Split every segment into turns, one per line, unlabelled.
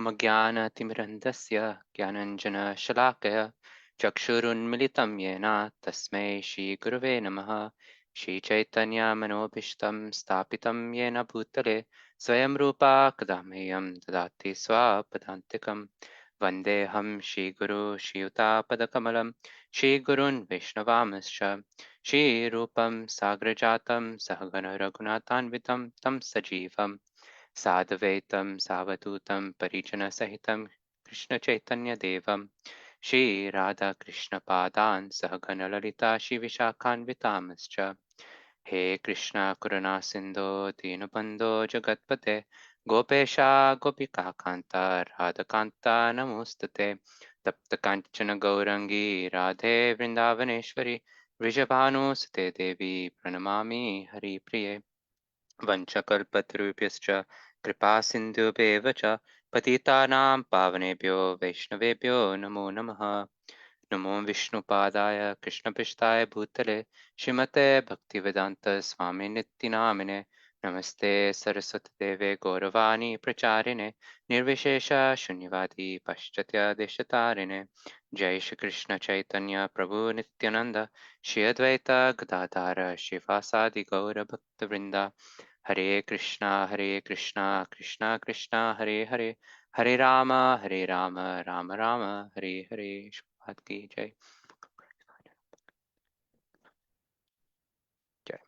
Om Jnana Timirandasya Jnananjana Shalakaya Chakshurunmilitam Yena Tasmai Shri Gurave Namaha Shri Chaitanya Manobhishtam Stapitam Yena Bhutale Swayam Rupa Kadameyam Dadati Swapadantikam Vandeham Shri Guru Shri Utapadakammalam Shri Gurun Vaishnavamascha Shri Rupam Sagrajatam Sahagana Raghunathanvitam Tam Sajivam Sadvaitam Savadutam Parijana Sahitam Krishna Chaitanya Devam Shri Radha Krishna Padan Sahagana Lalita Shri Vishakhanvitamascha He Krishna Karuna Sindhu Dinabandho Jagatpate Gopesha Gopika Kanta Radha Kanta Namustate Tapta Kanchana Gaurangi Radhe Vrindavaneshwari Vrijabhanu Sute Devi Pranamami Hari Priye Vanchakalpatarubhyascha Kripa Sindhubheva cha Patitanam Pavanebhyo Vaishnavebhyo Namo Namaha Namo Vishnupadaya Krishnaprishtaya Bhutale Srimate Bhaktivedanta Swami Nityanamine Namaste Saraswati Deve Gauravani Pracharine Nirvishesha Shunyavadi Paschatya Deshatarine Jai Shri Krishna Chaitanya Prabhu Nityananda Shri Advaita Gadadhara Shivasadi Gaura Bhakta Vrinda Hare Krishna, Krishna Krishna, Hare Hare, Hare Rama, Rama Rama, Hare Hare. Shubhat ki jai. Jai.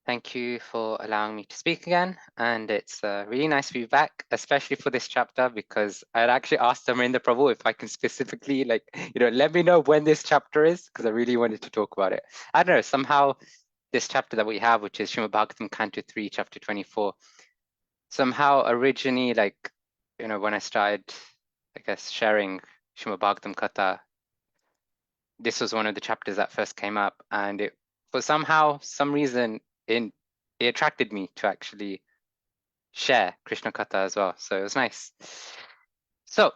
Thank you for allowing me to speak again, and it's really nice to be back, especially for this chapter, because I'd actually asked Amarinda Prabhu if I can specifically, let me know when this chapter is, because I really wanted to talk about it. I don't know, somehow this chapter that we have, which is Srimad Bhagavatam, Canto 3, Chapter 24, somehow originally, when I started, I guess, sharing Srimad Bhagavatam Katha, this was one of the chapters that first came up, and it, for some reason, it attracted me to actually share Krishna Katha as well. So it was nice. So,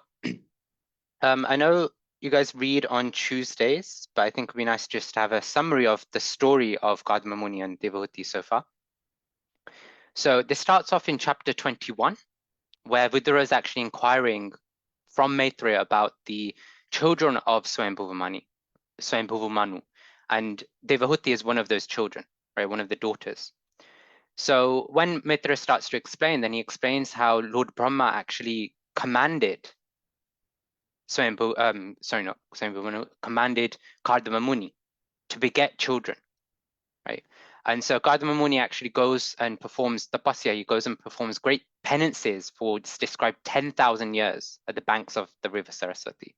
I know you guys read on Tuesdays, but I think it would be nice just to have a summary of the story of Gautam Muni and Devahuti so far. So this starts off in chapter 21, where Vidura is actually inquiring from Maitreya about the children of Swayambhuva Manu, and Devahuti is one of those children, right? One of the daughters. So when Maitreya starts to explain, then he explains how Lord Brahma actually commanded commanded Kardama Muni to beget children, right? And so Kardama Muni actually goes and performs tapasya. He goes and performs great penances for, it's described, 10,000 years at the banks of the river Saraswati.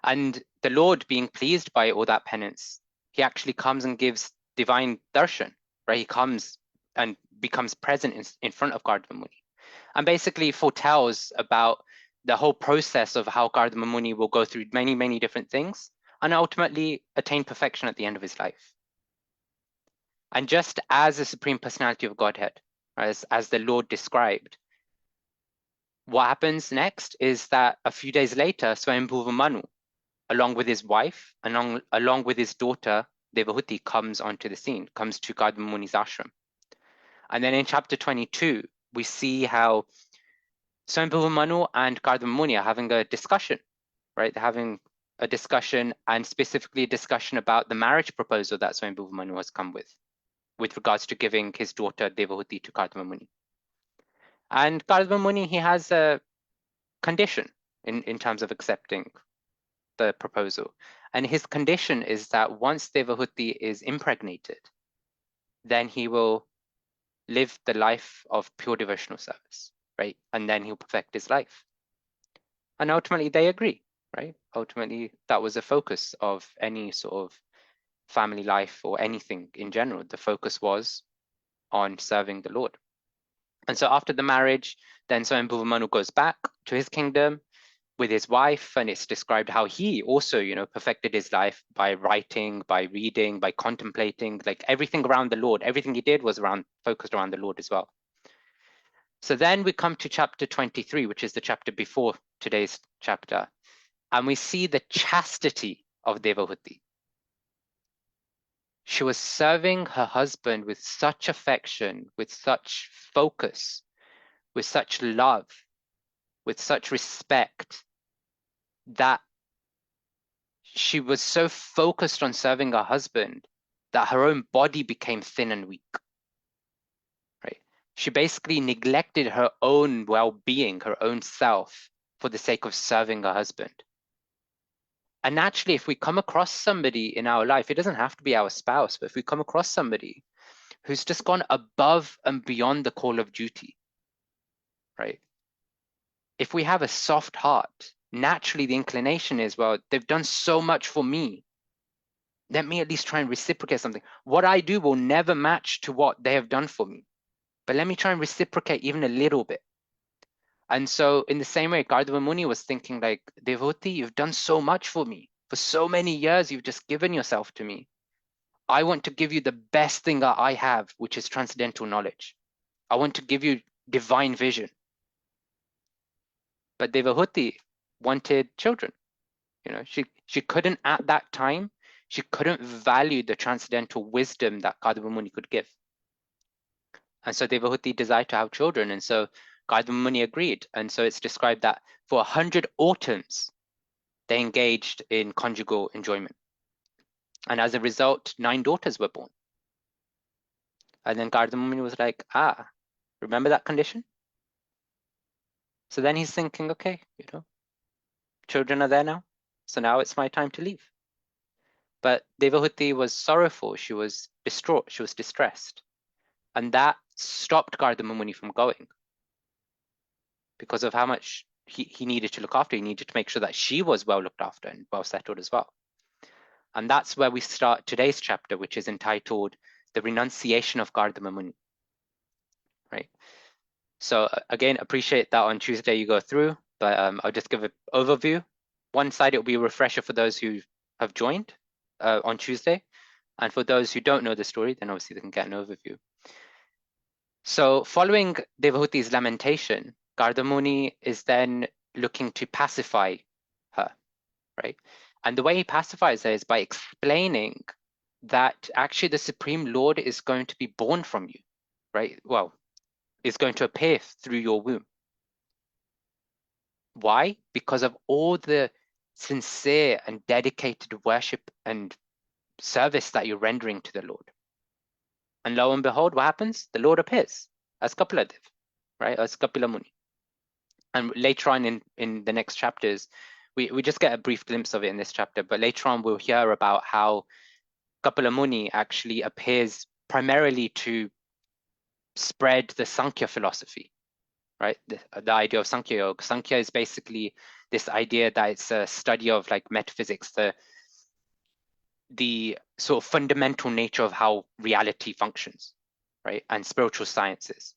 And the Lord, being pleased by all that penance, he actually comes and gives divine darshan, right? He comes and becomes present in front of Kardama Muni, and basically foretells about the whole process of how Kardama Muni will go through many, many different things and ultimately attain perfection at the end of his life. And just as the Supreme Personality of Godhead, as the Lord described, what happens next is that a few days later, Swayambhuva Manu, along with his wife, along with his daughter, Devahuti, comes onto the scene, comes to Kardama Muni's ashram. And then in chapter 22, we see how Swayambhuva Manu and Kardama Muni are having a discussion, right? They're having a discussion, and specifically a discussion about the marriage proposal that Swayambhuva Manu has come with regards to giving his daughter Devahuti to Kardama Muni. And Kardama Muni, he has a condition in terms of accepting the proposal. And his condition is that once Devahuti is impregnated, then he will live the life of pure devotional service, right? And then he'll perfect his life. And ultimately they agree, right? Ultimately, that was the focus of any sort of family life or anything in general. The focus was on serving the Lord. And so after the marriage, then Swayambhuva Manu goes back to his kingdom with his wife, and it's described how he also, perfected his life by writing, by reading, by contemplating, like everything around the Lord. Everything he did was focused around the Lord as well. So then we come to chapter 23, which is the chapter before today's chapter, and we see the chastity of Devahuti. She was serving her husband with such affection, with such focus, with such love, with such respect, that she was so focused on serving her husband that her own body became thin and weak, right? She basically neglected her own well-being, her own self, for the sake of serving her husband. And naturally, if we come across somebody in our life, it doesn't have to be our spouse, but if we come across somebody who's just gone above and beyond the call of duty, right? If we have a soft heart, naturally the inclination is, well, they've done so much for me. Let me at least try and reciprocate something. What I do will never match to what they have done for me, but let me try and reciprocate even a little bit. And so in the same way, Gardava Muni was thinking like, devotee, you've done so much for me. For so many years, you've just given yourself to me. I want to give you the best thing that I have, which is transcendental knowledge. I want to give you divine vision. But Devahuti wanted children. You know, she couldn't at that time, she couldn't value the transcendental wisdom that Gardava Muni could give. And so Devahuti desired to have children. And so Gardava Muni agreed. And so it's described that for 100 autumns, they engaged in conjugal enjoyment. And as a result, 9 daughters were born. And then Gardava Muni was like, remember that condition? So then he's thinking, okay, you know, children are there now. So now it's my time to leave. But Devahuti was sorrowful. She was distraught. She was distressed. And that stopped Gardama Muni from going because of how much he needed to look after. He needed to make sure that she was well looked after and well settled as well. And that's where we start today's chapter, which is entitled The Renunciation of Gardama Muni. Right. So again, appreciate that on Tuesday you go through, but I'll just give an overview. One side, it'll be a refresher for those who have joined on Tuesday. And for those who don't know the story, then obviously they can get an overview. So following Devahuti's lamentation, Gardama Muni is then looking to pacify her, right? And the way he pacifies her is by explaining that actually the Supreme Lord is going to be born from you, right? Well, is going to appear through your womb. Why? Because of all the sincere and dedicated worship and service that you're rendering to the Lord. And lo and behold, what happens? The Lord appears as Kapila Dev, right? As Kapila Muni. And later on in the next chapters, we just get a brief glimpse of it in this chapter, but later on we'll hear about how Kapila Muni actually appears primarily to spread the Sankhya philosophy, right? The idea of Sankhya Yoga. Sankhya is basically this idea that it's a study of like metaphysics, the sort of fundamental nature of how reality functions, right? And spiritual sciences.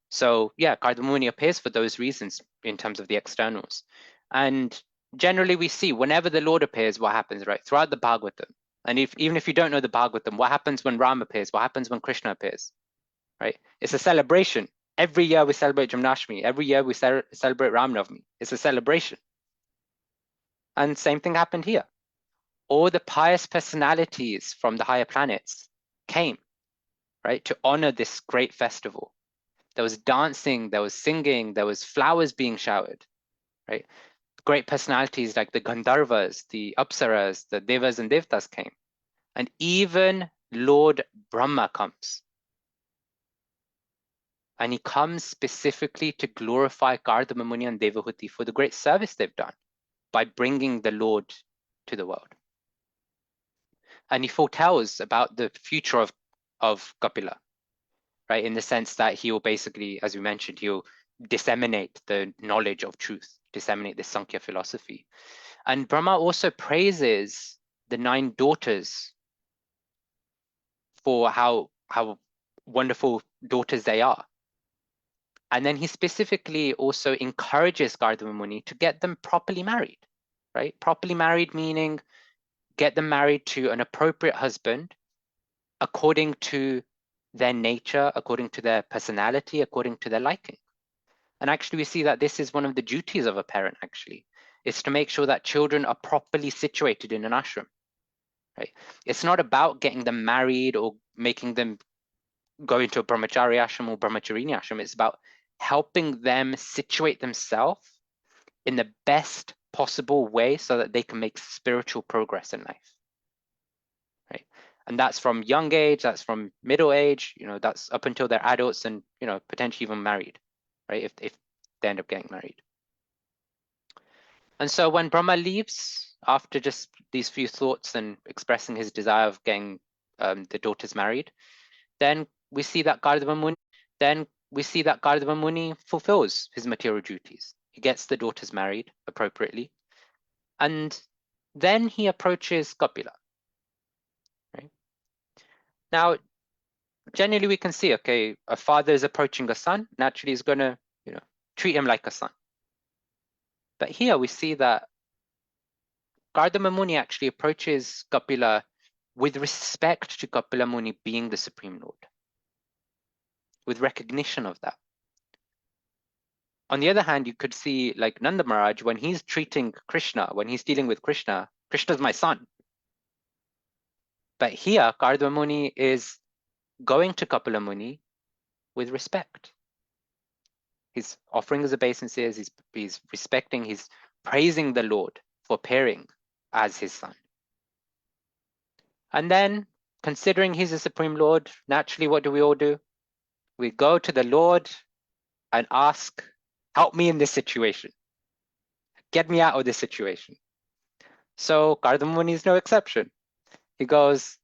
So yeah, Gardama Muni appears for those reasons in terms of the externals. And generally we see whenever the Lord appears, what happens, right? Throughout the Bhagavatam. And even if you don't know the Bhagavatam, what happens when Ram appears? What happens when Krishna appears, right? It's a celebration. Every year we celebrate Jamnashtami. Every year we celebrate Ram Navami. It's a celebration. And same thing happened here. All the pious personalities from the higher planets came, right, to honor this great festival. There was dancing, there was singing, there was flowers being showered, right? Great personalities like the Gandharvas, the Apsaras, the Devas and Devtas came. And even Lord Brahma comes. And he comes specifically to glorify Gardama Muni and Devahuti for the great service they've done by bringing the Lord to the world. And he foretells about the future of Kapila, right? In the sense that he will basically, as we mentioned, he'll disseminate the knowledge of truth, disseminate the Sankhya philosophy. And Brahma also praises the 9 daughters for how wonderful daughters they are. And then he specifically also encourages Gardama Muni to get them properly married, right? Properly married meaning get them married to an appropriate husband according to their nature, according to their personality, according to their liking. And actually we see that this is one of the duties of a parent actually, is to make sure that children are properly situated in an ashram, right? It's not about getting them married or making them go into a brahmachari ashram or brahmacharini ashram. It's about helping them situate themselves in the best possible way so that they can make spiritual progress in life, right? And that's from young age, that's from middle age, that's up until they're adults and, potentially even married, right? If they end up getting married. And so when Brahma leaves, after just these few thoughts and expressing his desire of getting the daughters married, then we see that Gardava Muni fulfills his material duties. He gets the daughters married appropriately. And then he approaches Kapila. Right? Now, generally we can see, okay, a father is approaching a son, naturally he's going to, treat him like a son. But here we see that Gardama Muni actually approaches Kapila with respect to Kapila Muni being the Supreme Lord, with recognition of that. On the other hand, you could see like Nanda Maharaj, when he's treating Krishna, when he's dealing with Krishna, Krishna's my son. But here, Gardama Muni is going to Kapila Muni with respect. He's offering his obeisances, he's respecting, he's praising the Lord for appearing as his son. And then, considering he's the Supreme Lord, naturally, what do we all do? We go to the Lord and ask, help me in this situation. Get me out of this situation. So Gardama Muni is no exception. He goes,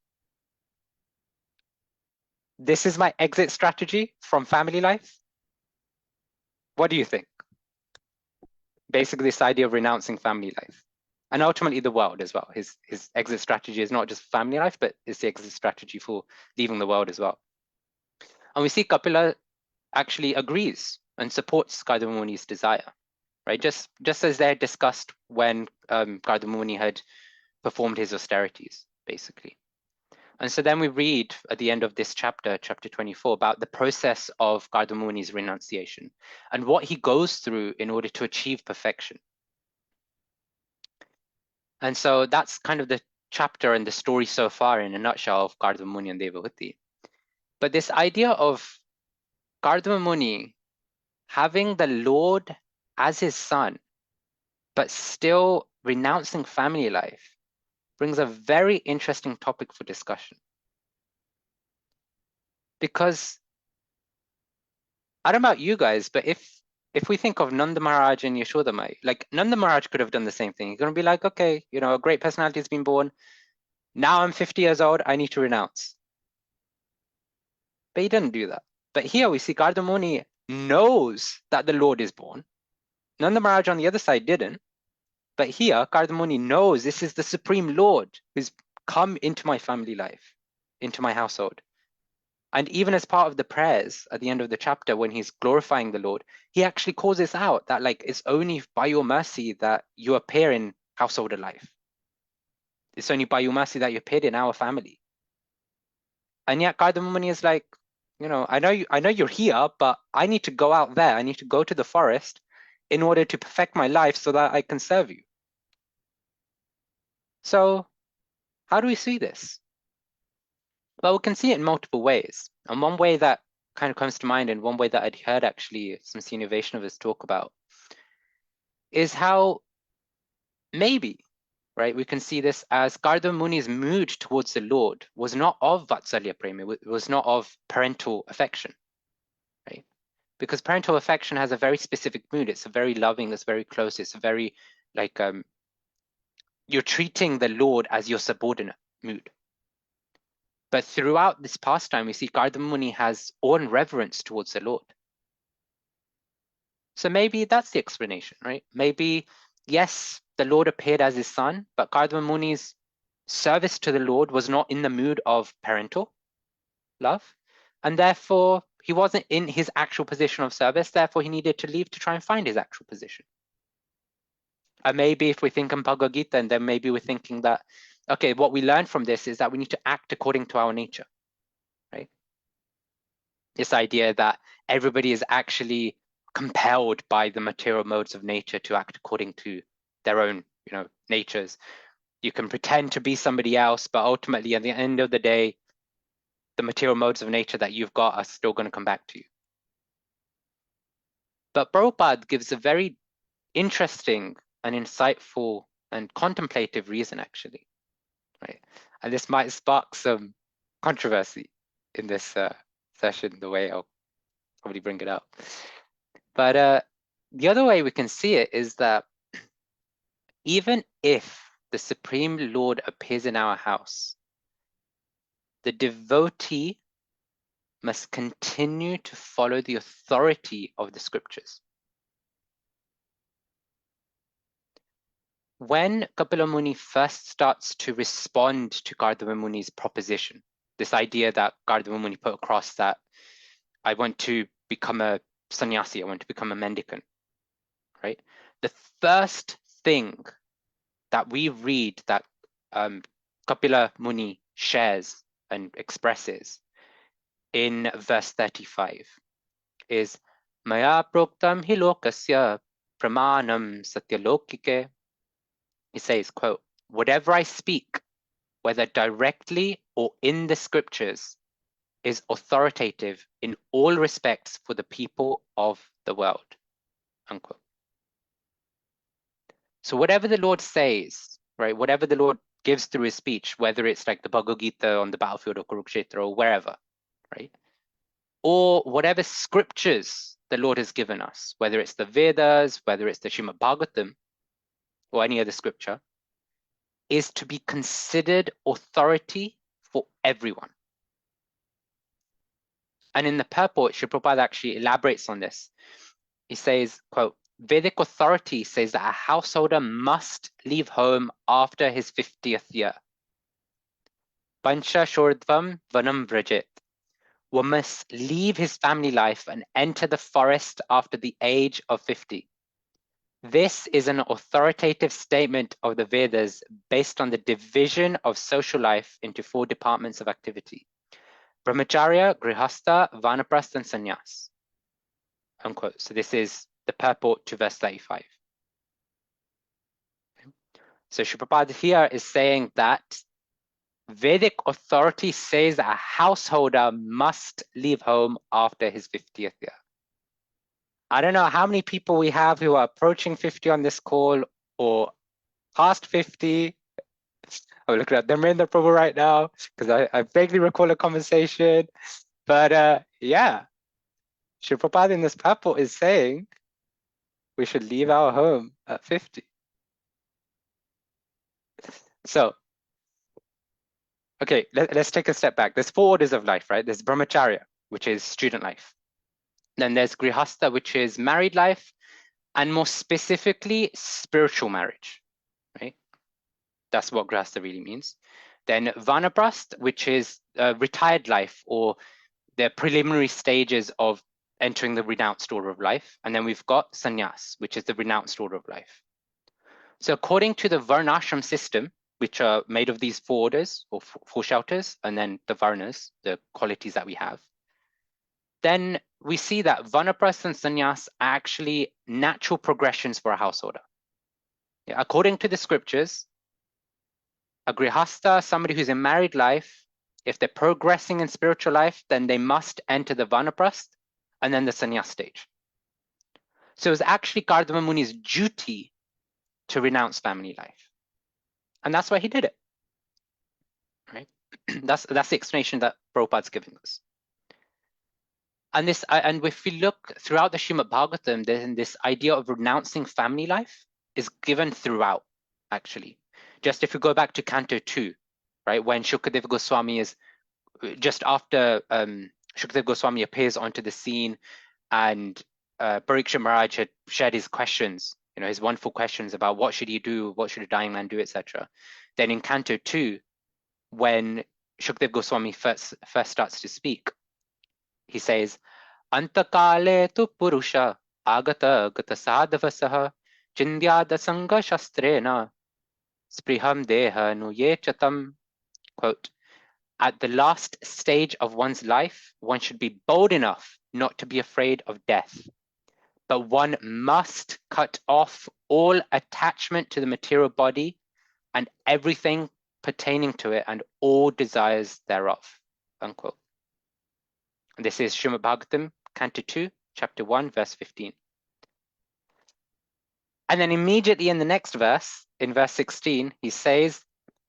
this is my exit strategy from family life. What do you think? Basically, this idea of renouncing family life. And ultimately the world as well. His exit strategy is not just family life, but it's the exit strategy for leaving the world as well. And we see Kapila actually agrees and supports Gardama Muni's desire, right? Just as they had discussed when Gardama Muni had performed his austerities, basically. And so then we read at the end of this chapter, chapter 24, about the process of Gardama Muni's renunciation and what he goes through in order to achieve perfection. And so that's kind of the chapter and the story so far in a nutshell of Gardama Muni and Devahuti. But this idea of Gardama Muni having the Lord as his son, but still renouncing family life, brings a very interesting topic for discussion. Because I don't know about you guys, but if we think of Nanda Maharaj and Yashoda Mai, like Nanda Maharaj could have done the same thing. He's going to be like, okay, a great personality has been born. Now I'm 50 years old, I need to renounce. But he didn't do that. But here we see Gardama Muni knows that the Lord is born. Nanda Maharaj on the other side didn't. But here, Gardama Muni knows this is the Supreme Lord who's come into my family life, into my household. And even as part of the prayers at the end of the chapter, when he's glorifying the Lord, he actually calls this out, that like it's only by your mercy that you appear in householder life. It's only by your mercy that you appeared in our family. And yet Gardama Muni is like, I know you're here, but I need to go out there. I need to go to the forest in order to perfect my life so that I can serve you. So how do we see this? Well, we can see it in multiple ways. And one way that kind of comes to mind, and one way that I'd heard actually some senior Vaishnavas talk about, is how maybe, right, we can see this as Gardama Muni's mood towards the Lord was not of Vatsalya Prema, it was not of parental affection, right? Because parental affection has a very specific mood. It's a very loving, it's very close, it's a very, like, you're treating the Lord as your subordinate mood. But throughout this pastime, we see Gardama Muni has awe and reverence towards the Lord. So maybe that's the explanation, right? Maybe, yes, the Lord appeared as his son, but Gardama Muni's service to the Lord was not in the mood of parental love. And therefore, he wasn't in his actual position of service. Therefore, he needed to leave to try and find his actual position. And maybe if we think in Bhagavad Gita, and then maybe we're thinking that, okay, what we learn from this is that we need to act according to our nature, right? This idea that everybody is actually compelled by the material modes of nature to act according to their own, natures. You can pretend to be somebody else, but ultimately at the end of the day, the material modes of nature that you've got are still going to come back to you. But Prabhupada gives a very interesting and insightful and contemplative reason, actually, right? And this might spark some controversy in this session, the way I'll probably bring it up. But the other way we can see it is that even if the Supreme Lord appears in our house, the devotee must continue to follow the authority of the scriptures. When Kapila Muni first starts to respond to Gardama Muni's proposition, this idea that Gardama Muni put across, that I want to become a sannyasi, I want to become a mendicant, right? The first thing that we read that Kapila Muni shares and expresses in verse 35 is Maya proktam hi lokasya pramanam satyalokike. He says, quote, whatever I speak, whether directly or in the scriptures, is authoritative in all respects for the people of the world, unquote. So whatever the Lord says, right, whatever the Lord gives through his speech, whether it's like the Bhagavad Gita on the battlefield of Kurukshetra or wherever, right, or whatever scriptures the Lord has given us, whether it's the Vedas, whether it's the Srimad Bhagavatam, or any other scripture, is to be considered authority for everyone. And in the purport, Sri Prabhupada actually elaborates on this. He says, quote, Vedic authority says that a householder must leave home after his 50th year. Pancha Shordvam Vanam Vrajit. One must leave his family life and enter the forest after the age of 50. This is an authoritative statement of the Vedas based on the division of social life into 4 departments of activity: Brahmacharya, Grihastha, Vanaprastha, and Sannyas. Unquote. So this is the purport to verse 35. So Sri Prabhupada here is saying that Vedic authority says that a householder must leave home after his 50th year. I don't know how many people we have who are approaching 50 on this call or past 50. I'm looking at Dharmendra Prabhu right now because I vaguely recall a conversation. But yeah, Sri Prabhupada in this purport is saying we should leave our home at 50. So, okay, let's take a step back. There's 4 orders of life, right? There's Brahmacharya, which is student life. Then there's Grihastha, which is married life, and more specifically, spiritual marriage, right? That's what Grihastha really means. Then Vanaprastha, which is retired life, or the preliminary stages of entering the renounced order of life. And then we've got Sannyas, which is the renounced order of life. So according to the Varnashram system, which are made of these 4 orders, or 4 shelters, and then the Varnas, the qualities that we have, then we see that Vanaprastha and Sannyas are actually natural progressions for a householder. Yeah, according to the scriptures, a Grihastha, somebody who's in married life, if they're progressing in spiritual life, then they must enter the Vanaprastha and then the Sannyas stage. So it's actually Gardama Muni's duty to renounce family life. And that's why he did it, right? That's the explanation that Prabhupada's giving us. And if we look throughout the Srimad Bhagavatam, then this idea of renouncing family life is given throughout, actually. Just if we go back to Canto 2, right, when Shukadeva Goswami is, just after Shukadeva Goswami appears onto the scene, and Parikshit Maharaj had shared his questions, his wonderful questions about what should he do, what should a dying man do, etc. Then in Canto 2, when Shukadeva Goswami first starts to speak, he says, Antakale tu purusha agata gata sadhavasaha chindyada sangha shastrena spriham deha nuyechatam. Quote, at the last stage of one's life, one should be bold enough not to be afraid of death, but one must cut off all attachment to the material body and everything pertaining to it and all desires thereof, unquote. And this is Srimad Bhagavatam, Canto 2, Chapter 1, verse 15. And then immediately in the next verse, in verse 16, he says,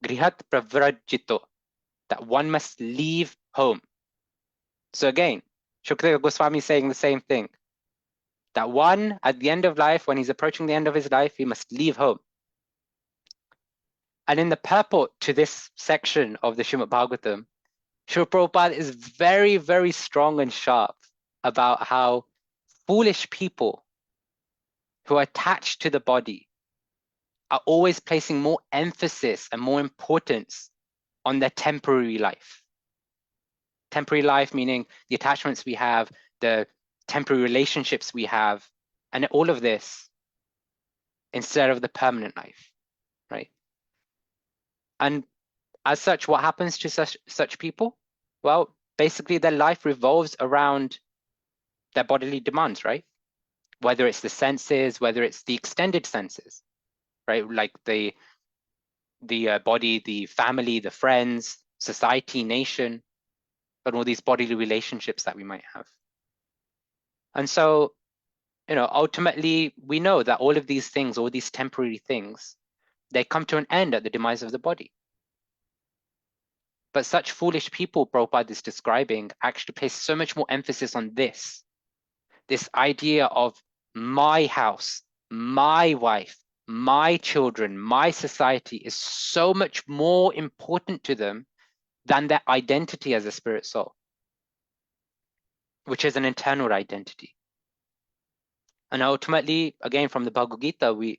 Grihat pravrajito, that one must leave home. So again, Shukadeva Goswami is saying the same thing. That one, at the end of life, when he's approaching the end of his life, he must leave home. And in the purport to this section of the Srimad Bhagavatam, Srila Prabhupada is very, very strong and sharp about how foolish people who are attached to the body are always placing more emphasis and more importance on their temporary life. Temporary life meaning the attachments we have, the temporary relationships we have, and all of this instead of the permanent life, right? And as such, what happens to such people? Well, basically their life revolves around their bodily demands, right? Whether it's the senses, whether it's the extended senses, right? Like the body, the family, the friends, society, nation, and all these bodily relationships that we might have. And so, ultimately, we know that all of these things, all these temporary things, they come to an end at the demise of the body. But such foolish people Prabhupada is describing actually place so much more emphasis on this idea of my house, my wife, my children, my society is so much more important to them than their identity as a spirit soul, which is an internal identity. And ultimately, again, from the Bhagavad Gita,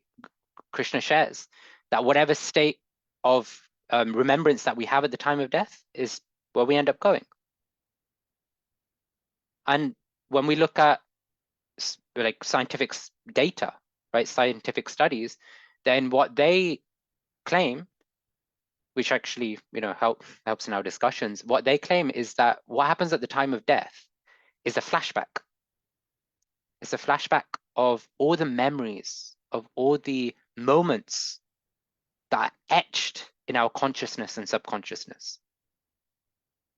Krishna shares that whatever state of remembrance that we have at the time of death is where we end up going. And when we look at like scientific data, right, scientific studies, then what they claim, which actually helps in our discussions, what they claim is that what happens at the time of death is a flashback. It's a flashback of all the memories, of all the moments that are etched in our consciousness and subconsciousness.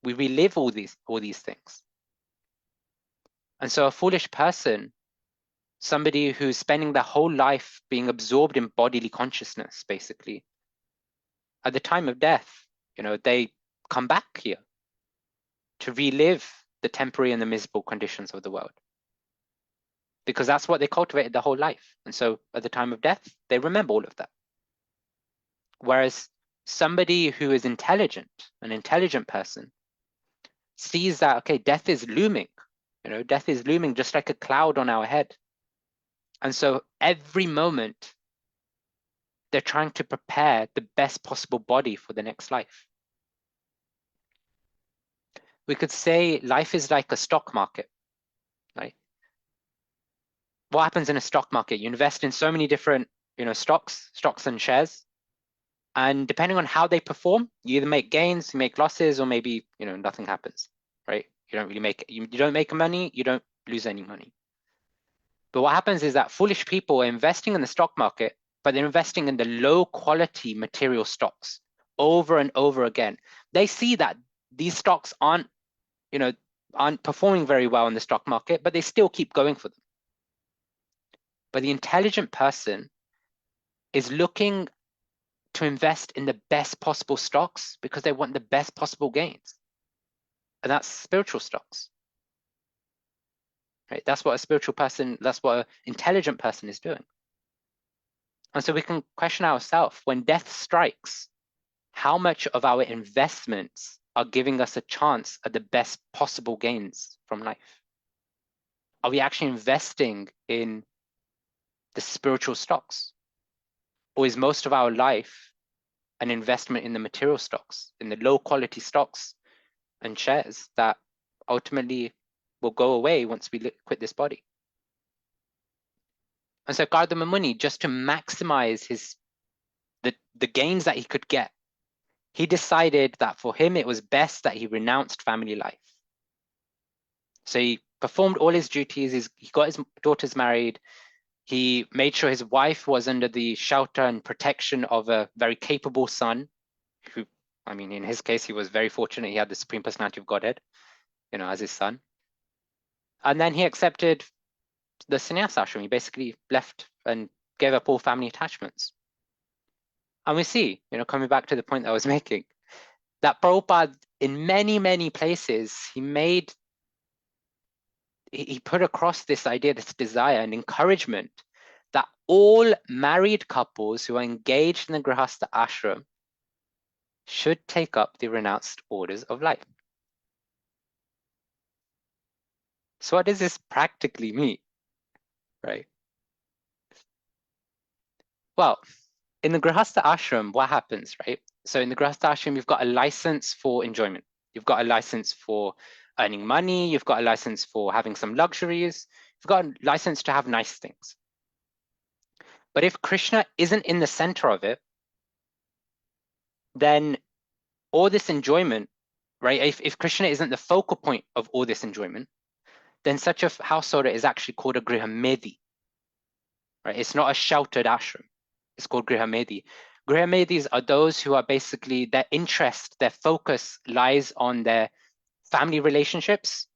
We relive all these things. And so a foolish person, somebody who's spending their whole life being absorbed in bodily consciousness, basically, at the time of death, they come back here to relive the temporary and the miserable conditions of the world. Because that's what they cultivated their whole life. And so at the time of death, they remember all of that. Whereas somebody who is intelligent, an intelligent person, sees that, okay, death is looming. Death is looming just like a cloud on our head. And so every moment, they're trying to prepare the best possible body for the next life. We could say life is like a stock market, right? What happens in a stock market? You invest in so many different, stocks and shares. And depending on how they perform, you either make gains, you make losses, or maybe, nothing happens, right? You don't really you don't make money, you don't lose any money. But what happens is that foolish people are investing in the stock market, but they're investing in the low quality material stocks over and over again. They see that these stocks aren't performing very well in the stock market, but they still keep going for them. But the intelligent person is looking to invest in the best possible stocks because they want the best possible gains. And that's spiritual stocks. Right? That's what a spiritual person, that's what an intelligent person is doing. And so we can question ourselves, when death strikes, how much of our investments are giving us a chance at the best possible gains from life? Are we actually investing in the spiritual stocks? Or is most of our life an investment in the material stocks, in the low quality stocks and shares that ultimately will go away once we quit this body? And so Gardama Muni, just to maximize the gains that he could get, he decided that for him it was best that he renounced family life. So he performed all his duties, he got his daughters married, he made sure his wife was under the shelter and protection of a very capable son, who, in his case, he was very fortunate. He had the Supreme Personality of Godhead, as his son. And then he accepted the sannyas ashram. He basically left and gave up all family attachments. And we see, coming back to the point that I was making, that Prabhupada, in many, many places, he put across this idea, this desire and encouragement that all married couples who are engaged in the Grihastha ashram should take up the renounced orders of life. So what does this practically mean, right? Well, in the Grihastha ashram, what happens, right? So in the Grihastha ashram, you've got a license for enjoyment. You've got a license for earning money. You've got a license for having some luxuries. You've got a license to have nice things. But if Krishna isn't in the center of it, then all this enjoyment, right? If Krishna isn't the focal point of all this enjoyment, then such a householder is actually called a Grihamedi, right? It's not a sheltered ashram. It's called Grihamedi. Grihamedis are those who are basically, their interest, their focus lies on their family relationships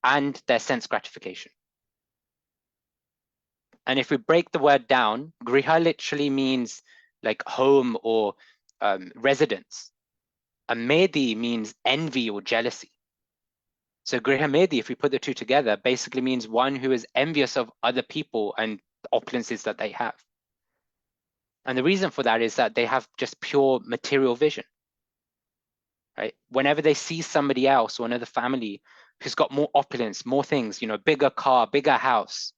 and their sense gratification. And if we break the word down, Griha literally means like home or residence. A Medi means envy or jealousy. So Grihamedi, if we put the two together, basically means one who is envious of other people and the opulences that they have. And the reason for that is that they have just pure material vision, right? Whenever they see somebody else or another family who's got more opulence, more things, bigger car, bigger house,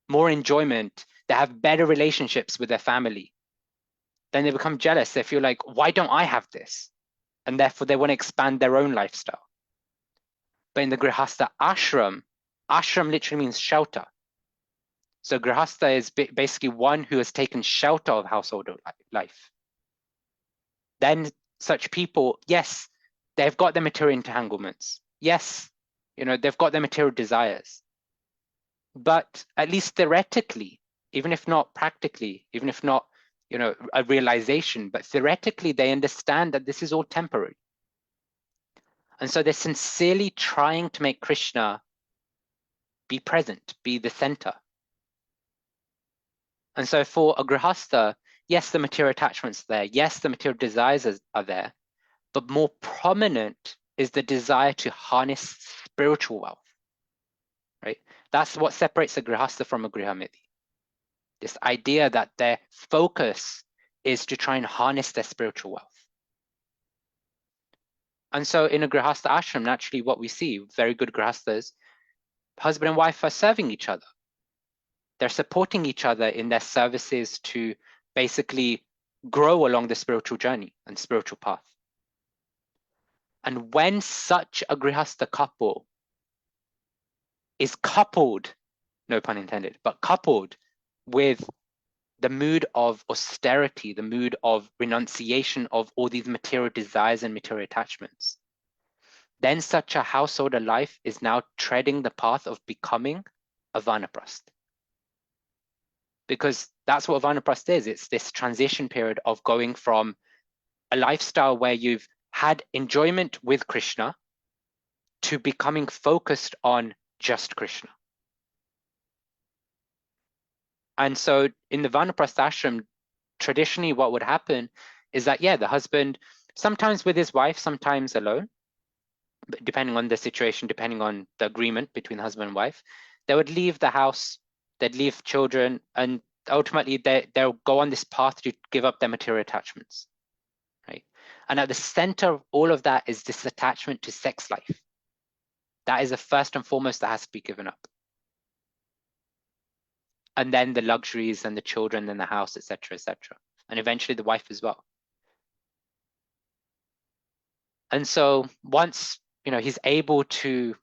more enjoyment, they have better relationships with their family, then they become jealous. They feel like, why don't I have this? And therefore they want to expand their own lifestyle. But in the Grihastha ashram, ashram literally means shelter. So Grihastha is basically one who has taken shelter of household life. Then such people, yes, they've got their material entanglements. Yes, they've got their material desires. But at least theoretically, even if not practically, even if not, a realization, but theoretically, they understand that this is all temporary. And so they're sincerely trying to make Krishna be present, be the center. And so for a Grihastha, yes, the material attachments are there. Yes, the material desires are there. But more prominent is the desire to harness spiritual wealth, right? That's what separates a Grihastha from a Grihamedi. This idea that their focus is to try and harness their spiritual wealth. And so in a Grihastha ashram, naturally what we see, very good Grihasthas, husband and wife are serving each other. They're supporting each other in their services to basically grow along the spiritual journey and spiritual path. And when such a Grihastha couple is coupled, no pun intended, but coupled with the mood of austerity, the mood of renunciation of all these material desires and material attachments, then such a householder life is now treading the path of becoming a Vanaprastha. Because that's what Vanaprastha is. It's this transition period of going from a lifestyle where you've had enjoyment with Krishna to becoming focused on just Krishna. And so in the Vanaprastha ashram, traditionally what would happen is that, the husband, sometimes with his wife, sometimes alone, but depending on the situation, depending on the agreement between the husband and wife, they would leave the house, they'd leave children, and ultimately they'll go on this path to give up their material attachments, right? And at the center of all of that is this attachment to sex life. That is the first and foremost that has to be given up. And then the luxuries and the children and the house, etc., etc. And eventually the wife as well. And so once, he's able to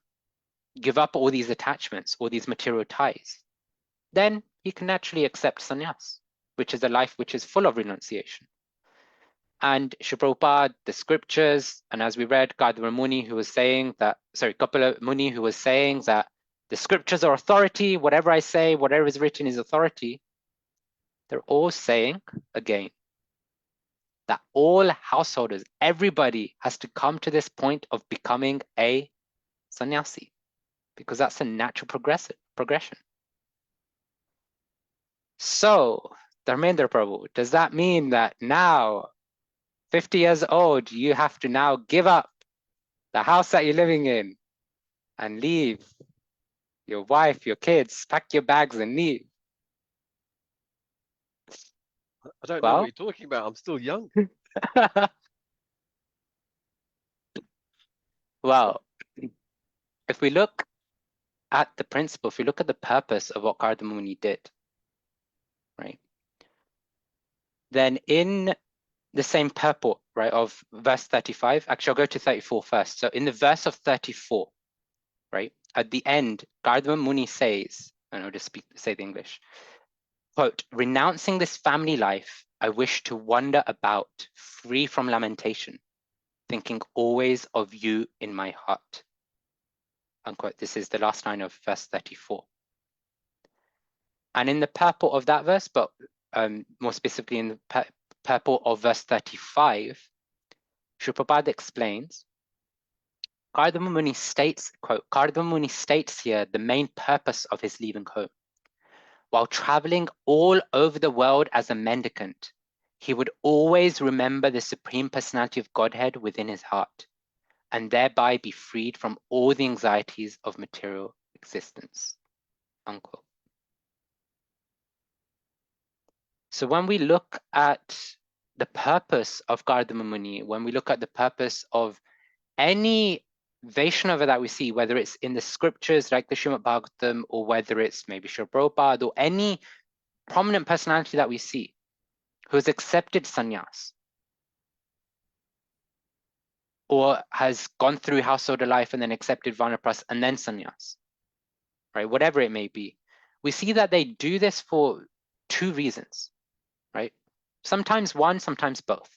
give up all these attachments, all these material ties, then he can naturally accept sannyas, which is a life which is full of renunciation. And Srila Prabhupada, the scriptures, and as we read, Gadadhara Muni, who was saying that, Kapila Muni, who was saying that the scriptures are authority, whatever I say, whatever is written is authority. They're all saying, again, that all householders, everybody has to come to this point of becoming a sannyasi, because that's a natural progression. So, Dharmendra Prabhu, does that mean that now, 50 years old, you have to now give up the house that you're living in and leave your wife, your kids, pack your bags and leave?
I don't know what
Well,
you're talking about. I'm still young.
well, if we look at the principle, if we look at the purpose of what Gautam Muni did, right, then in the same purport, right, of verse 35, actually, I'll go to 34 first. So in the verse of 34, right, at the end, Gautam Muni says, and I'll just say the English, quote, renouncing this family life, I wish to wander about, free from lamentation, thinking always of you in my heart. Unquote. This is the last line of verse 34. And in the purport of that verse, but more specifically in the purport of verse 35, Srila Prabhupada explains, Gautam Muni states, quote, Gautam Muni states here the main purpose of his leaving home. While traveling all over the world as a mendicant, he would always remember the Supreme Personality of Godhead within his heart, and thereby be freed from all the anxieties of material existence. Unquote. So when we look at the purpose of Gautam Muni, when we look at the purpose of any Vaishnava that we see, whether it's in the scriptures like the Srimad Bhagavatam, or whether it's maybe Srila Prabhupada, or any prominent personality that we see who has accepted sannyas, or has gone through householder life and then accepted vanaprastha and then sannyas, right? Whatever it may be, we see that they do this for two reasons, right? Sometimes one, sometimes both.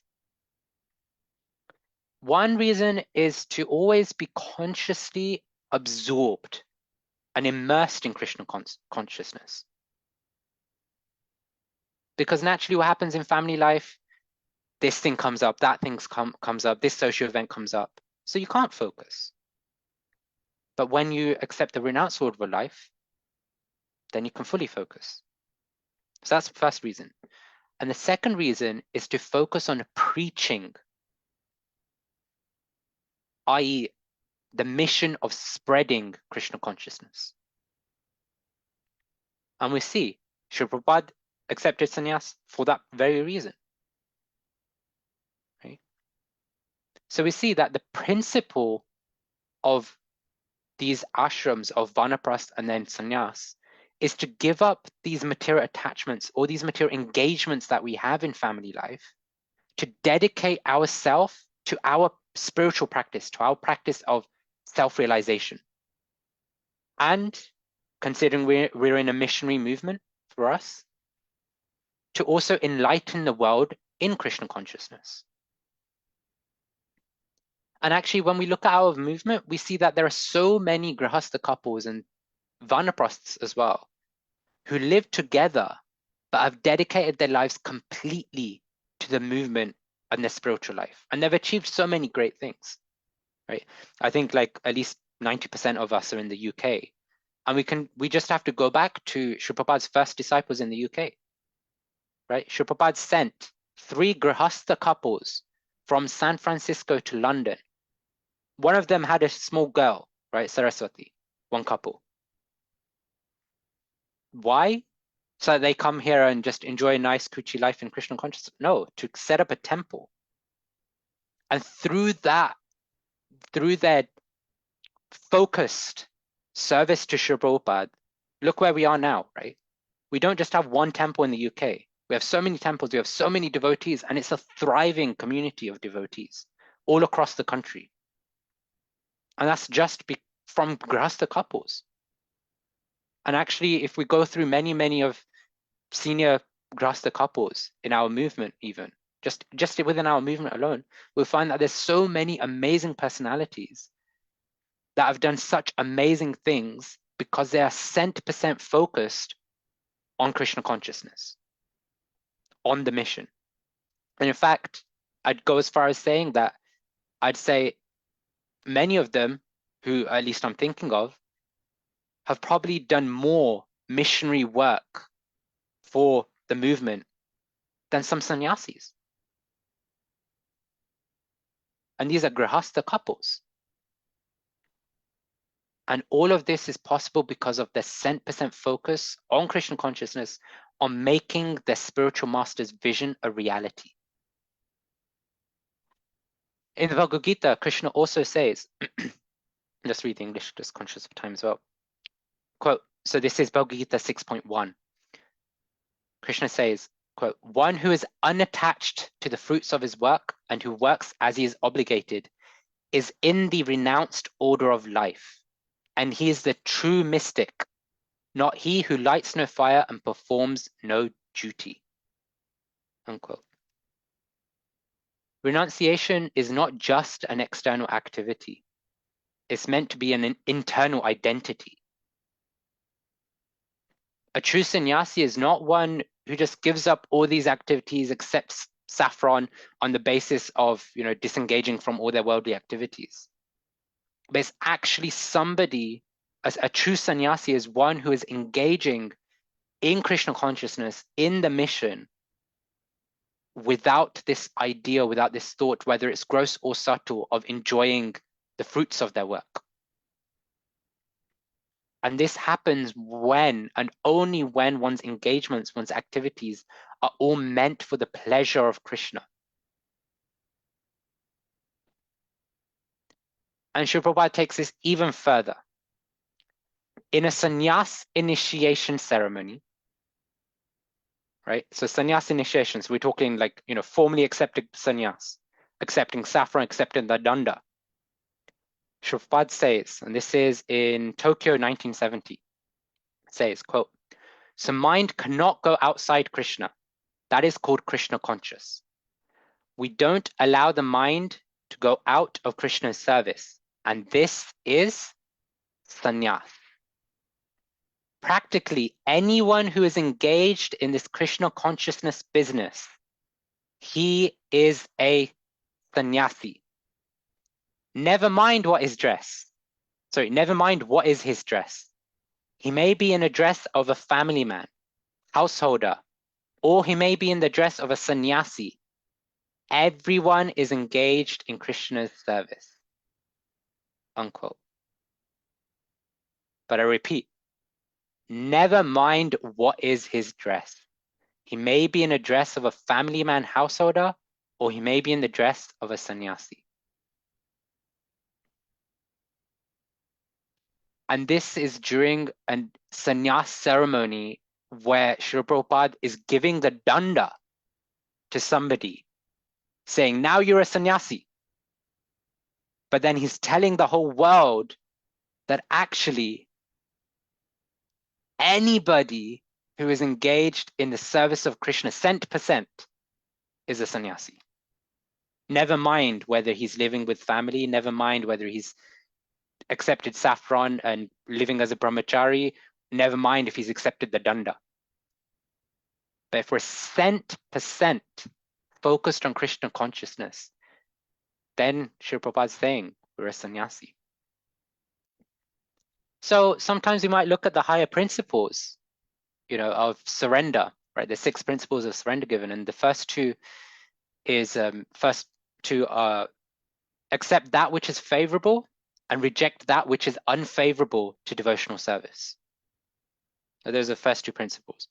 One reason is to always be consciously absorbed and immersed in Krishna consciousness. Because naturally what happens in family life, this thing comes up, that thing comes up, this social event comes up. So you can't focus. But when you accept the renounced order of life, then you can fully focus. So that's the first reason. And the second reason is to focus on preaching, i.e., the mission of spreading Krishna consciousness. And we see Srila Prabhupada accepted sannyas for that very reason. Right? So we see that the principle of these ashrams of vanaprastha and then sannyas is to give up these material attachments or these material engagements that we have in family life, to dedicate ourselves to our spiritual practice, to our practice of self-realization. And considering we're in a missionary movement for us, to also enlighten the world in Krishna consciousness. And actually, when we look at our movement, we see that there are so many grihastha couples and vanaprasthas as well, who live together, but have dedicated their lives completely to the movement and their spiritual life. And they've achieved so many great things, right? I think like at least 90% of us are in the UK. And we just have to go back to Srila Prabhupada's first disciples in the UK, right? Srila Prabhupada sent 3 grihastha couples from San Francisco to London. One of them had a small girl, right? Saraswati, one couple. Why? So they come here and just enjoy a nice Kuchi life in Krishna consciousness? No, to set up a temple. And through that, through their focused service to Srila Prabhupada, look where we are now, right? We don't just have one temple in the UK. We have so many temples, we have so many devotees, and it's a thriving community of devotees all across the country. And that's just from grihastha couples. And actually, if we go through many of senior grihastha couples in our movement, even just within our movement alone, we'll find that there's so many amazing personalities that have done such amazing things because they are 100% focused on Krishna consciousness, on the mission. And in fact, I'd go as far as saying that I'd say many of them, who at least I'm thinking of, have probably done more missionary work for the movement than some sannyasis. And these are grihastha couples. And all of this is possible because of their 100% focus on Krishna consciousness, on making their spiritual master's vision a reality. In the Bhagavad Gita, Krishna also says, just read the English, just conscious of time as well. Quote, so this is Bhagavad Gita 6.1. Krishna says, quote, one who is unattached to the fruits of his work and who works as he is obligated is in the renounced order of life. And he is the true mystic, not he who lights no fire and performs no duty. Unquote. Renunciation is not just an external activity. It's meant to be an internal identity. A true sannyasi is not one who just gives up all these activities, accepts saffron on the basis of, disengaging from all their worldly activities. But it's actually somebody, a true sannyasi is one who is engaging in Krishna consciousness, in the mission, without this idea, without this thought, whether it's gross or subtle, of enjoying the fruits of their work. And this happens when, and only when, one's engagements, one's activities are all meant for the pleasure of Krishna. And Srila Prabhupada takes this even further. In a sannyas initiation ceremony, right? So sannyas initiations, we're talking like, formally accepted sannyas, accepting saffron, accepting the danda. Srila Prabhupada says, and this is in Tokyo 1970, says, quote, so mind cannot go outside Krishna. That is called Krishna conscious. We don't allow the mind to go out of Krishna's service. And this is sannyas. Practically anyone who is engaged in this Krishna consciousness business, he is a sannyasi. Never mind what his dress. Sorry, never mind what is his dress. He may be in a dress of a family man, householder, or he may be in the dress of a sannyasi. Everyone is engaged in Krishna's service. Unquote. But I repeat, never mind what is his dress. He may be in a dress of a family man householder, or he may be in the dress of a sannyasi. And this is during a sannyas ceremony where Srila Prabhupada is giving the danda to somebody, saying, now you're a sannyasi. But then he's telling the whole world that actually anybody who is engaged in the service of Krishna 100% is a sannyasi. Never mind whether he's living with family, never mind whether he's accepted saffron and living as a brahmachari, never mind if he's accepted the danda. But if we're 100% focused on Krishna consciousness, then Srila Prabhupada's saying we're a sannyasi. So sometimes we might look at the higher principles, of surrender, right? The 6 principles of surrender given, and the first two is first to accept that which is favorable and reject that which is unfavorable to devotional service. So those are the first 2 principles.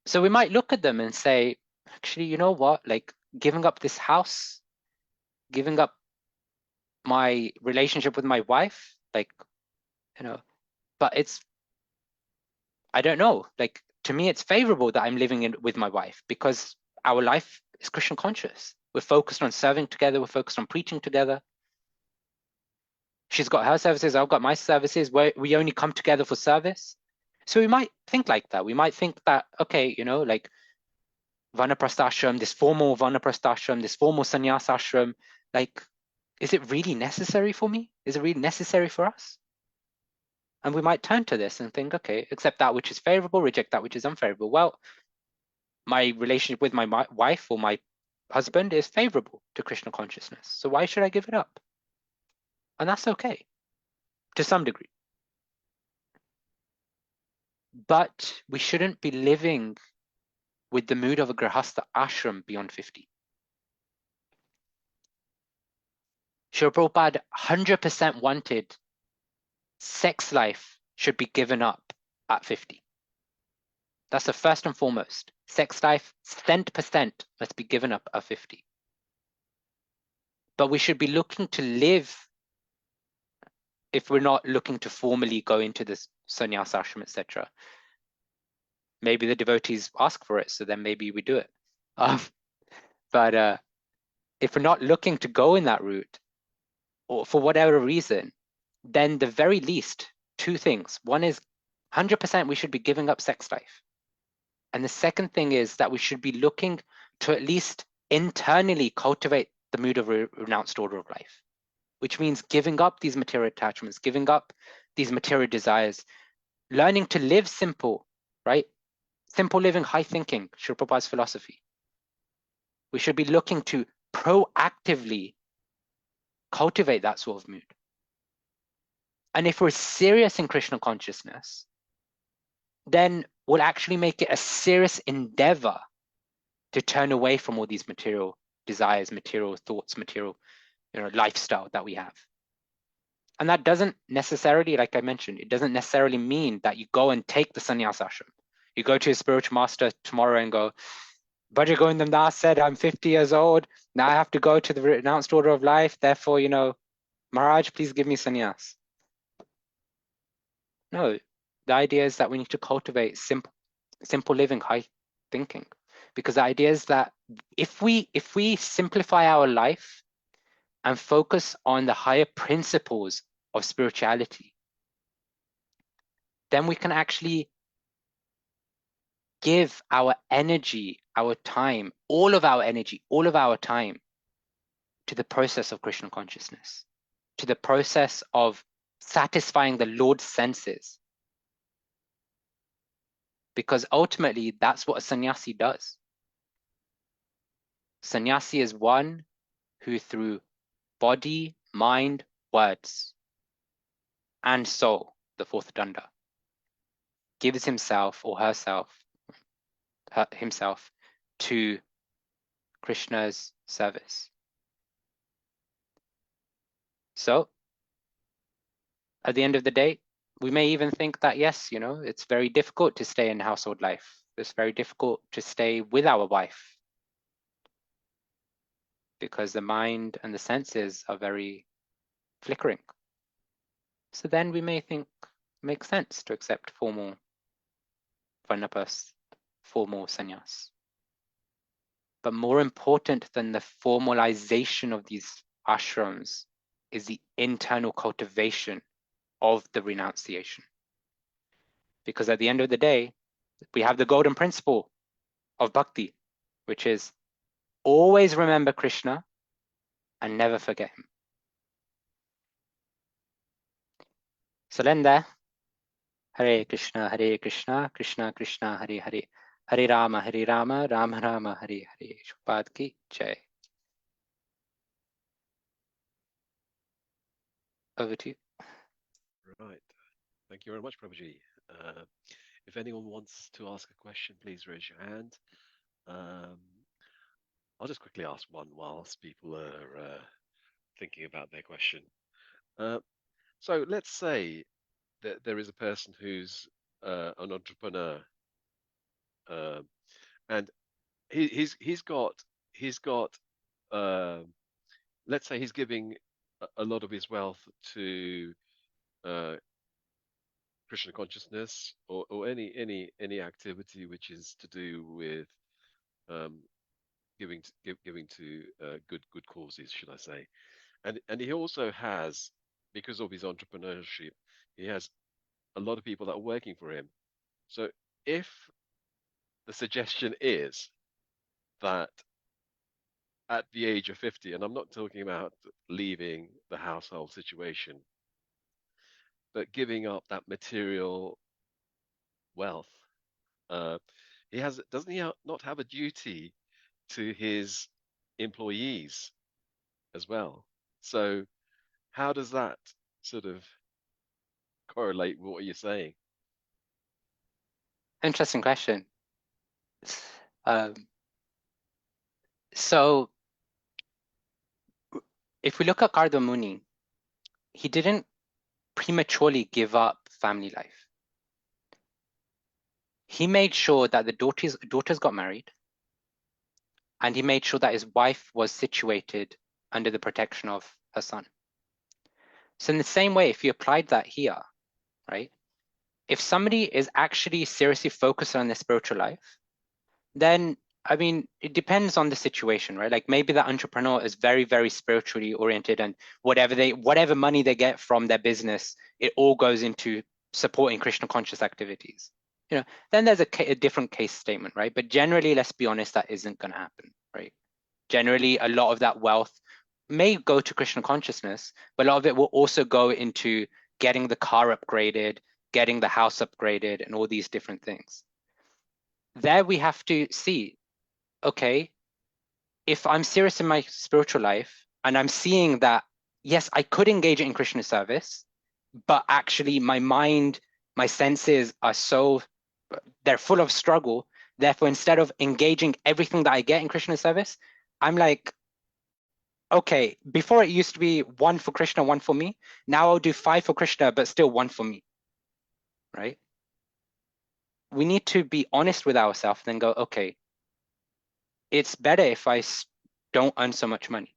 So we might look at them and say, actually, you know what? Like giving up this house, giving up my relationship with my wife, but I don't know, like to me, it's favorable that I'm living with my wife because our life is Krishna conscious. We're focused on serving together. We're focused on preaching together. She's got her services. I've got my services. We only come together for service. So we might think like that. We might think that, okay, like vanaprastha, this formal vanaprastha, this formal sannyas ashram, like, is it really necessary for me? Is it really necessary for us? And we might turn to this and think, okay, accept that which is favorable, reject that which is unfavorable. Well, my relationship with my wife or my husband is favorable to Krishna consciousness. So why should I give it up? And that's okay, to some degree. But we shouldn't be living with the mood of a Grihastha ashram beyond 50. Srila Prabhupada 100% wanted sex life should be given up at 50. That's the first and foremost. Sex life, 100% must be given up at 50. But we should be looking to live, if we're not looking to formally go into this sannyas ashram, etc. Maybe the devotees ask for it, so then maybe we do it. But if we're not looking to go in that route, or for whatever reason, then the very least, two things. One is 100% we should be giving up sex life. And the second thing is that we should be looking to at least internally cultivate the mood of renounced order of life, which means giving up these material attachments, giving up these material desires, learning to live simple, right? Simple living, high thinking, Srila Prabhupada's philosophy. We should be looking to proactively cultivate that sort of mood. And if we're serious in Krishna consciousness, then we'll actually make it a serious endeavor to turn away from all these material desires, material thoughts, material, lifestyle that we have. And that doesn't necessarily, like I mentioned, it doesn't necessarily mean that you go and take the sannyas ashram. You go to your spiritual master tomorrow and go, Bhaja Govindam Das said, I'm 50 years old. Now I have to go to the renounced order of life. Therefore, Maharaj, please give me sannyas. No, the idea is that we need to cultivate simple living, high thinking. Because the idea is that if we simplify our life and focus on the higher principles of spirituality, then we can actually give our energy, our time, all of our energy, all of our time to the process of Krishna consciousness, to the process of satisfying the Lord's senses. Because ultimately, that's what a sannyasi does. Sannyasi is one who through body, mind, words, and soul, the fourth danda, gives himself or himself to Krishna's service. So, at the end of the day, we may even think that, yes, it's very difficult to stay in household life. It's very difficult to stay with our wife because the mind and the senses are very flickering. So then we may think it makes sense to accept formal varnapas, formal sannyas. But more important than the formalization of these ashrams is the internal cultivation of the renunciation. Because at the end of the day, we have the golden principle of bhakti, which is always remember Krishna and never forget him. So then there, Hare Krishna, Krishna Krishna, Hare Hare, Hare Rama, Rama Rama, Hare Hare. Shubhad ki jai. Over to you.
Right. Thank you very much, Prabhuji. If anyone wants to ask a question, please raise your hand. I'll just quickly ask one whilst people are thinking about their question. So let's say that there is a person who's an entrepreneur, and he's got let's say he's giving a lot of his wealth to Krishna consciousness or any activity which is to do with giving to good causes, should I say? And he also has, because of his entrepreneurship, he has a lot of people that are working for him. So if the suggestion is that at the age of 50, and I'm not talking about leaving the household situation, but giving up that material wealth, doesn't he not have a duty to his employees as well? So how does that sort of correlate with what you're saying?
Interesting question. So if we look at Gardha Muni, he didn't prematurely give up family life. He made sure that the daughters got married, and he made sure that his wife was situated under the protection of her son. So in the same way, if you applied that here, right? If somebody is actually seriously focused on their spiritual life, then I mean, it depends on the situation, right? Like maybe the entrepreneur is very, very spiritually oriented, and whatever money they get from their business, it all goes into supporting Krishna conscious activities. You know, then there's a different case statement, right? But generally, let's be honest, that isn't going to happen, right? Generally, a lot of that wealth may go to Krishna consciousness, but a lot of it will also go into getting the car upgraded, getting the house upgraded, and all these different things. There we have to see, okay, if I'm serious in my spiritual life and I'm seeing that, yes, I could engage in Krishna service, but actually my mind, my senses are they're full of struggle. Therefore, instead of engaging everything that I get in Krishna service, I'm like, okay, before it used to be 1 for Krishna, 1 for me. Now I'll do 5 for Krishna, but still 1 for me, right? We need to be honest with ourselves and go, okay, it's better if I don't earn so much money,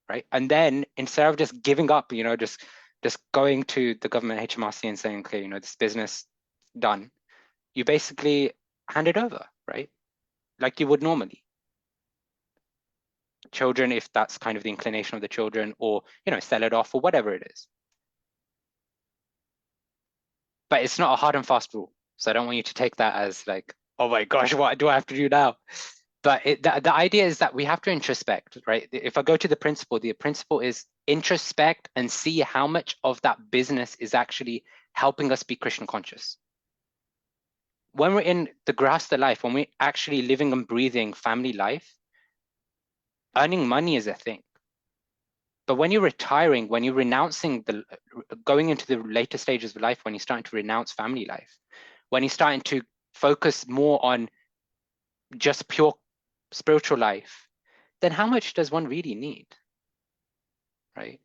right? And then instead of just giving up, you know, just going to the government HMRC and saying, okay, you know, this business done, you basically hand it over, right? Like you would normally. Children, if that's kind of the inclination of the children, or, you know, sell it off or whatever it is. But it's not a hard and fast rule. So I don't want you to take that as like, oh my gosh, what do I have to do now? But the idea is that we have to introspect, right? If I go to the principle is introspect and see how much of that business is actually helping us be Krishna conscious. When we're in the grahastha life, when we're actually living and breathing family life, earning money is a thing. But when you're retiring, when you're renouncing going into the later stages of life, when you're starting to renounce family life, when you're starting to focus more on just pure spiritual life, then how much does one really need, right?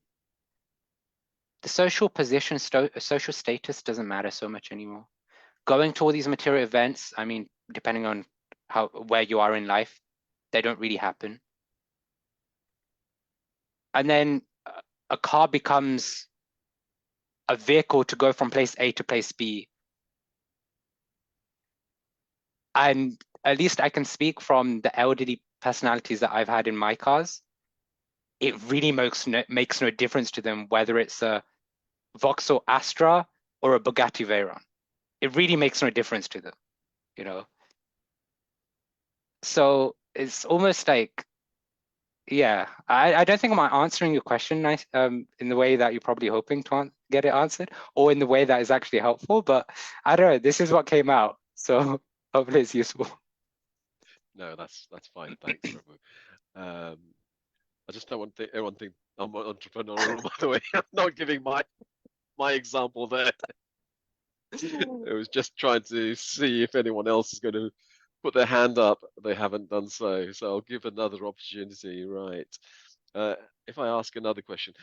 The social position, social status doesn't matter so much anymore. Going to all these material events, I mean, depending on where you are in life, they don't really happen. And then a car becomes a vehicle to go from place A to place B. And at least I can speak from the elderly personalities that I've had in my cars. It really makes no difference to them whether it's a Vauxhall Astra or a Bugatti Veyron. It really makes no difference to them, you know. So it's almost like, yeah, I don't think I'm answering your question in the way that you're probably hoping to get it answered, or in the way that is actually helpful. But I don't know. This is what came out, so hopefully it's useful.
No, that's fine. Thanks, Prabhu. I just don't want everyone think I'm entrepreneurial. By the way, I'm not giving my example there. It was just trying to see if anyone else is going to put their hand up. They haven't done so, so I'll give another opportunity. Right. If I ask another question,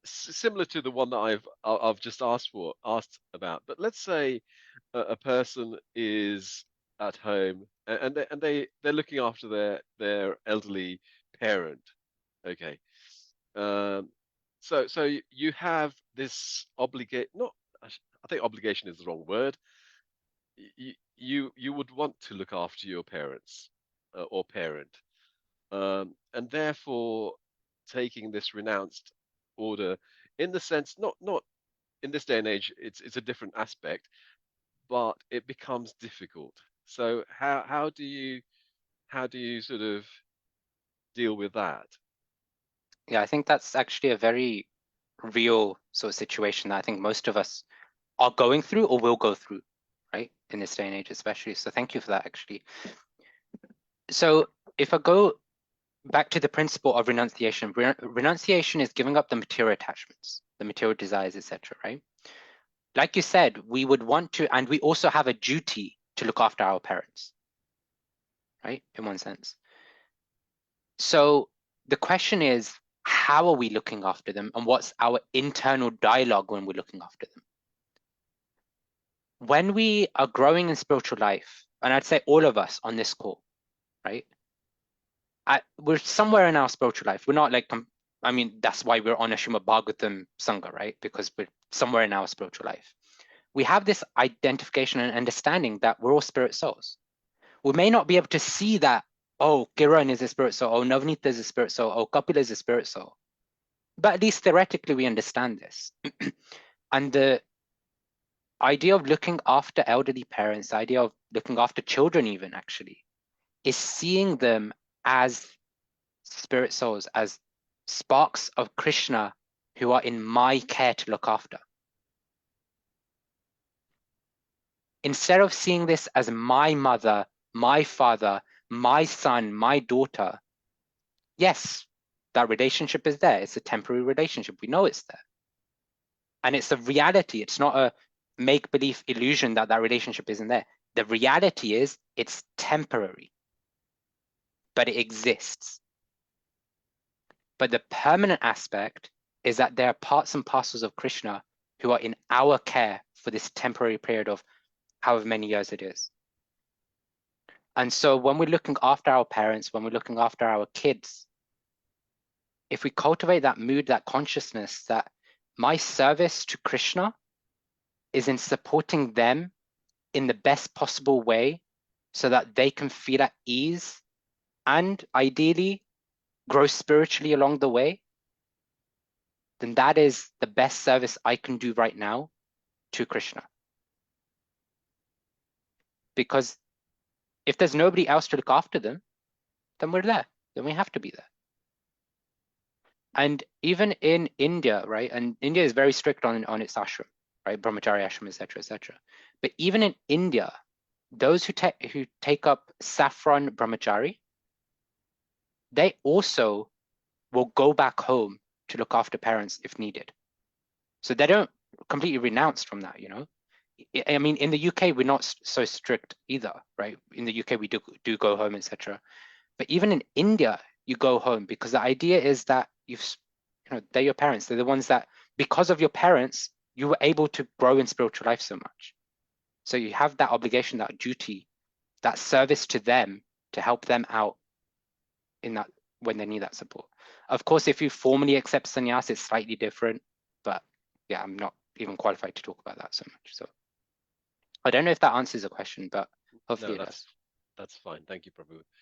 similar to the one that I've just asked about, but let's say a person is at home and they're looking after their elderly parent. Okay. Um, so you have this not I think obligation is the wrong word. You would want to look after your parents or parent, and therefore taking this renounced order in the sense not in this day and age it's a different aspect, but it becomes difficult. So how do you sort of deal with that?
Yeah, I think that's actually a very real sort of situation that I think most of us are going through or will go through, right? In this day and age, especially. So thank you for that, actually. So if I go back to the principle of renunciation, renunciation is giving up the material attachments, the material desires, etc., right? Like you said, we would want to, and we also have a duty to look after our parents, right? In one sense. So the question is, how are we looking after them, and what's our internal dialogue when we're looking after them? When we are growing in spiritual life, and I'd say all of us on this call, right? We're somewhere in our spiritual life. We're not like, I mean, that's why we're on a Srimad Bhagavatam Sangha, right? Because we're somewhere in our spiritual life. We have this identification and understanding that we're all spirit souls. We may not be able to see that, oh, Kiran is a spirit soul, oh, Navneet is a spirit soul, oh, Kapil is a spirit soul. But at least theoretically, we understand this. And the idea of looking after elderly parents, the idea of looking after children even actually, is seeing them as spirit souls, as sparks of Krishna who are in my care to look after. Instead of seeing this as my mother, my father, my son, my daughter, yes, that relationship is there. It's a temporary relationship. We know it's there. And it's a reality. It's not a make-believe illusion that that relationship isn't there. The reality is it's temporary, but it exists. But the permanent aspect is that there are parts and parcels of Krishna who are in our care for this temporary period of however many years it is. And so when we're looking after our parents, when we're looking after our kids, if we cultivate that mood, that consciousness that my service to Krishna is in supporting them in the best possible way so that they can feel at ease and ideally grow spiritually along the way, then that is the best service I can do right now to Krishna. Because if there's nobody else to look after them, then we're there. Then we have to be there. And even in India, right? And India is very strict on its ashram, right? Brahmachari ashram, etc., etc. But even in India, those who take up saffron brahmachari, they also will go back home to look after parents if needed. So they don't completely renounce from that, you know. I mean, in the UK, we're not so strict either, right? In the UK, we do go home, etc. But even in India, you go home because the idea is that they're your parents. They're the ones that, because of your parents, you were able to grow in spiritual life so much. So you have that obligation, that duty, that service to them to help them out in that when they need that support. Of course, if you formally accept sannyas, it's slightly different. But yeah, I'm not even qualified to talk about that so much. So I don't know if that answers the question, but hopefully
No,
it does.
that's fine. Thank you, Prabhu.